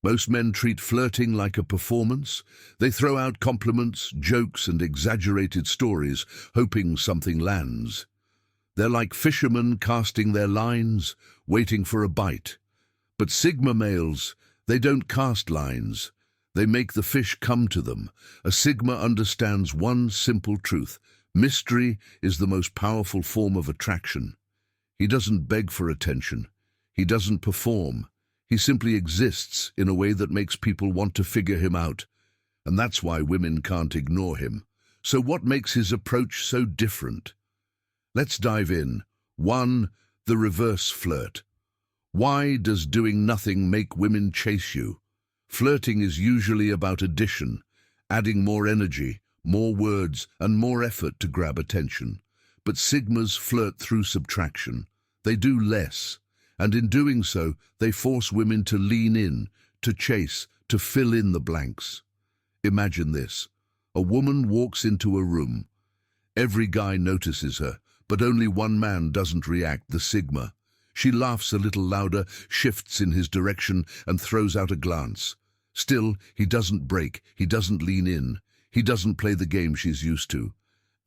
Most men treat flirting like a performance. They throw out compliments, jokes, and exaggerated stories, hoping something lands. They're like fishermen casting their lines, waiting for a bite. But Sigma males, they don't cast lines. They make the fish come to them. A Sigma understands one simple truth. Mystery is the most powerful form of attraction. He doesn't beg for attention. He doesn't perform. He simply exists in a way that makes people want to figure him out. And that's why women can't ignore him. So what makes his approach so different? Let's dive in. 1. The reverse flirt. Why does doing nothing make women chase you? Flirting is usually about addition, adding more energy, more words, and more effort to grab attention. But Sigmas flirt through subtraction. They do less, and in doing so, they force women to lean in, to chase, to fill in the blanks. Imagine this. A woman walks into a room. Every guy notices her, but only one man doesn't react, the Sigma. She laughs a little louder, shifts in his direction, and throws out a glance. Still, he doesn't break, he doesn't lean in, he doesn't play the game she's used to.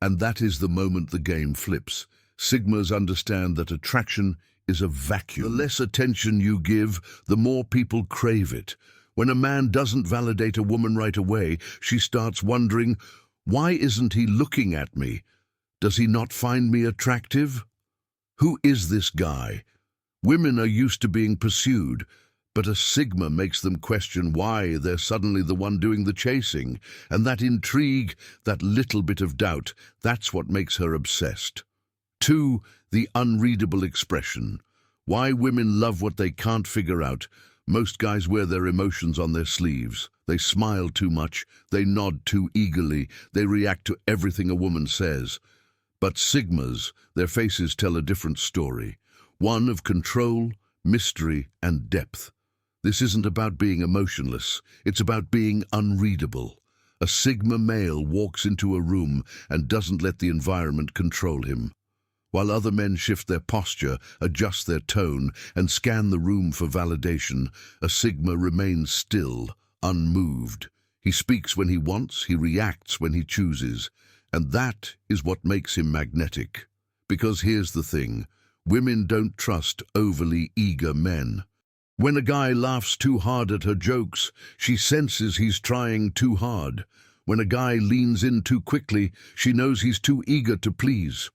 And that is the moment the game flips. Sigmas understand that attraction is a vacuum. The less attention you give, the more people crave it. When a man doesn't validate a woman right away, she starts wondering, why isn't he looking at me? Does he not find me attractive? Who is this guy? Women are used to being pursued, but a Sigma makes them question why they're suddenly the one doing the chasing. And that intrigue, that little bit of doubt, that's what makes her obsessed. 2. The unreadable expression. Why women love what they can't figure out. Most guys wear their emotions on their sleeves. They smile too much, they nod too eagerly, they react to everything a woman says. But Sigmas, their faces tell a different story. One of control, mystery, and depth. This isn't about being emotionless, it's about being unreadable. A Sigma male walks into a room and doesn't let the environment control him. While other men shift their posture, adjust their tone, and scan the room for validation, a Sigma remains still, unmoved. He speaks when he wants, he reacts when he chooses. And that is what makes him magnetic. Because here's the thing, women don't trust overly eager men. When a guy laughs too hard at her jokes, she senses he's trying too hard. When a guy leans in too quickly, she knows he's too eager to please.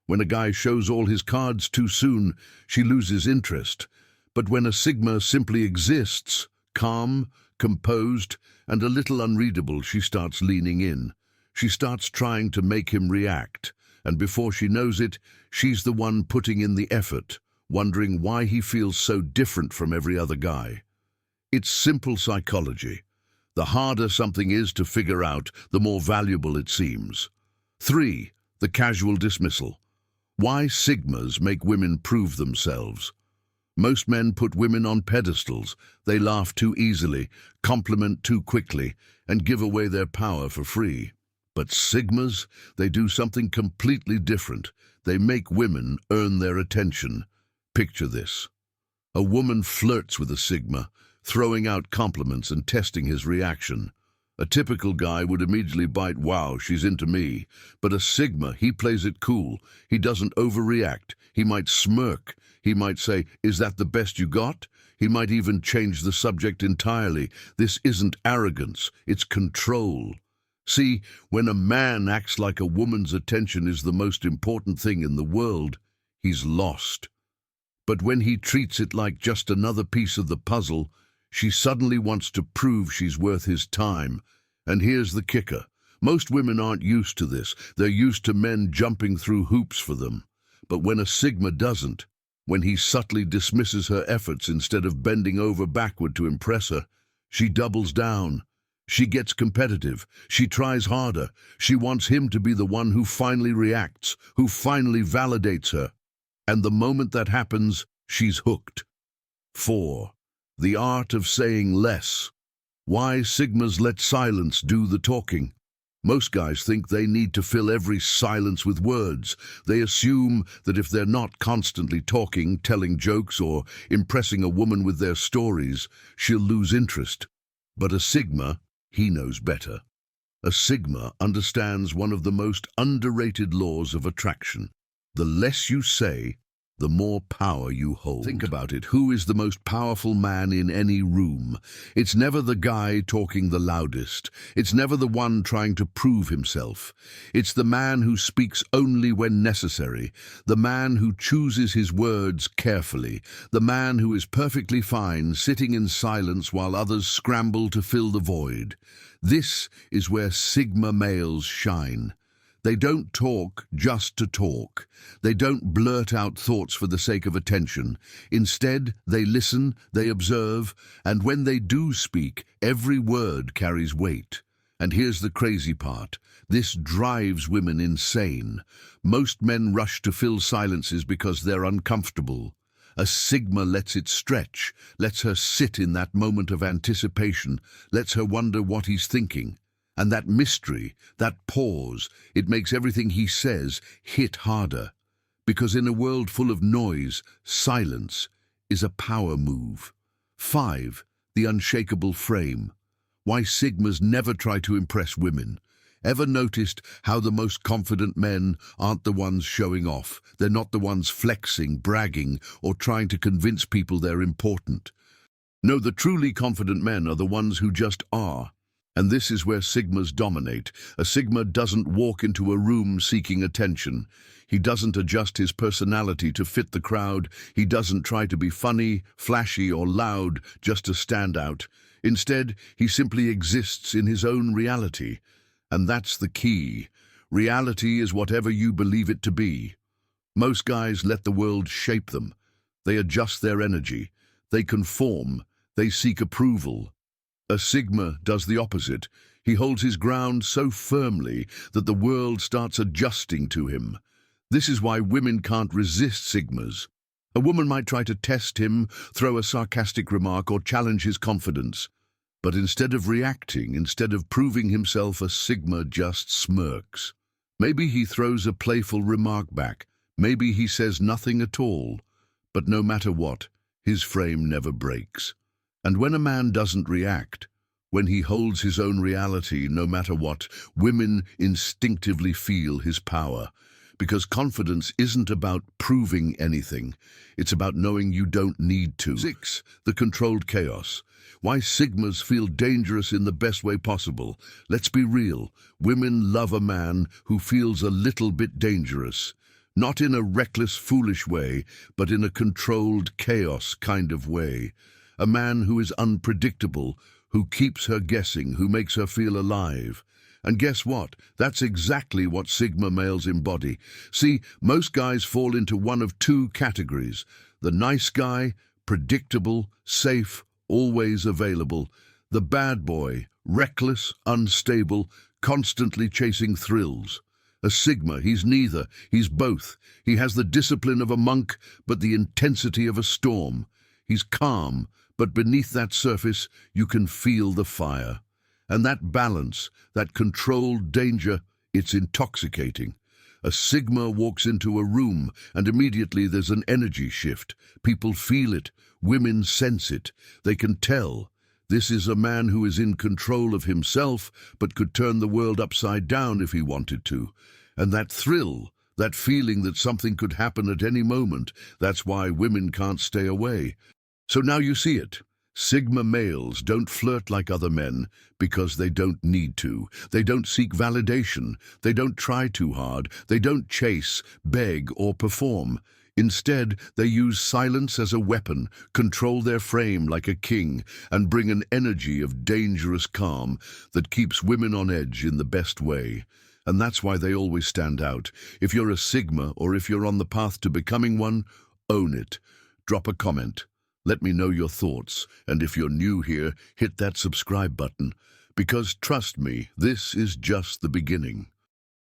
When a guy shows all his cards too soon, she loses interest. But when a Sigma simply exists, calm, composed, and a little unreadable, she starts leaning in. She starts trying to make him react, and before she knows it, she's the one putting in the effort, wondering why he feels so different from every other guy. It's simple psychology. The harder something is to figure out, the more valuable it seems. 3. The casual dismissal. Why Sigmas make women prove themselves. Most men put women on pedestals. They laugh too easily, compliment too quickly, and give away their power for free. But Sigmas, they do something completely different. They make women earn their attention. Picture this. A woman flirts with a Sigma, throwing out compliments and testing his reaction. A typical guy would immediately bite, wow, she's into me. But a Sigma, he plays it cool. He doesn't overreact. He might smirk. He might say, is that the best you got? He might even change the subject entirely. This isn't arrogance, it's control. See, when a man acts like a woman's attention is the most important thing in the world, he's lost. But when he treats it like just another piece of the puzzle, she suddenly wants to prove she's worth his time. And here's the kicker. Most women aren't used to this. They're used to men jumping through hoops for them. But when a Sigma doesn't, when he subtly dismisses her efforts instead of bending over backward to impress her, she doubles down. She gets competitive. She tries harder. She wants him to be the one who finally reacts, who finally validates her. And the moment that happens, she's hooked. 4. The art of saying less. Why Sigmas let silence do the talking. Most guys think they need to fill every silence with words. They assume that if they're not constantly talking, telling jokes, or impressing a woman with their stories, she'll lose interest. But a Sigma, he knows better. A Sigma understands one of the most underrated laws of attraction. The less you say, the more power you hold. Think about it. Who is the most powerful man in any room? It's never the guy talking the loudest. It's never the one trying to prove himself. It's the man who speaks only when necessary, the man who chooses his words carefully, the man who is perfectly fine sitting in silence while others scramble to fill the void. This is where Sigma males shine. They don't talk just to talk. They don't blurt out thoughts for the sake of attention. Instead, they listen, they observe, and when they do speak, every word carries weight. And here's the crazy part. This drives women insane. Most men rush to fill silences because they're uncomfortable. A Sigma lets it stretch, lets her sit in that moment of anticipation, lets her wonder what he's thinking. And that mystery, that pause, it makes everything he says hit harder. Because in a world full of noise, silence is a power move. 5. The unshakable frame. Why Sigmas never try to impress women. Ever noticed how the most confident men aren't the ones showing off? They're not the ones flexing, bragging, or trying to convince people they're important. No, the truly confident men are the ones who just are. And this is where Sigmas dominate. A Sigma doesn't walk into a room seeking attention. He doesn't adjust his personality to fit the crowd. He doesn't try to be funny, flashy, or loud just to stand out. Instead, he simply exists in his own reality. And that's the key. Reality is whatever you believe it to be. Most guys let the world shape them. They adjust their energy. They conform. They seek approval. A Sigma does the opposite. He holds his ground so firmly that the world starts adjusting to him. This is why women can't resist Sigmas. A woman might try to test him, throw a sarcastic remark, or challenge his confidence. But instead of reacting, instead of proving himself, a Sigma just smirks. Maybe he throws a playful remark back. Maybe he says nothing at all. But no matter what, his frame never breaks. And when a man doesn't react, when he holds his own reality no matter what, women instinctively feel his power. Because confidence isn't about proving anything. It's about knowing you don't need to. 6. The controlled chaos. Why Sigmas feel dangerous in the best way possible. Let's be real. Women love a man who feels a little bit dangerous. Not in a reckless, foolish way, but in a controlled chaos kind of way. A man who is unpredictable, who keeps her guessing, who makes her feel alive. And guess what? That's exactly what Sigma males embody. See, most guys fall into one of two categories. The nice guy, predictable, safe, always available. The bad boy, reckless, unstable, constantly chasing thrills. A Sigma, he's neither, he's both. He has the discipline of a monk, but the intensity of a storm. He's calm, but beneath that surface, you can feel the fire. And that balance, that controlled danger, it's intoxicating. A Sigma walks into a room, and immediately there's an energy shift. People feel it. Women sense it. They can tell. This is a man who is in control of himself, but could turn the world upside down if he wanted to. And that thrill, that feeling that something could happen at any moment, that's why women can't stay away. So now you see it. Sigma males don't flirt like other men because they don't need to. They don't seek validation. They don't try too hard. They don't chase, beg, or perform. Instead, they use silence as a weapon, control their frame like a king, and bring an energy of dangerous calm that keeps women on edge in the best way. And that's why they always stand out. If you're a Sigma, or if you're on the path to becoming one, own it. Drop a comment. Let me know your thoughts, and if you're new here, hit that subscribe button, because trust me, this is just the beginning.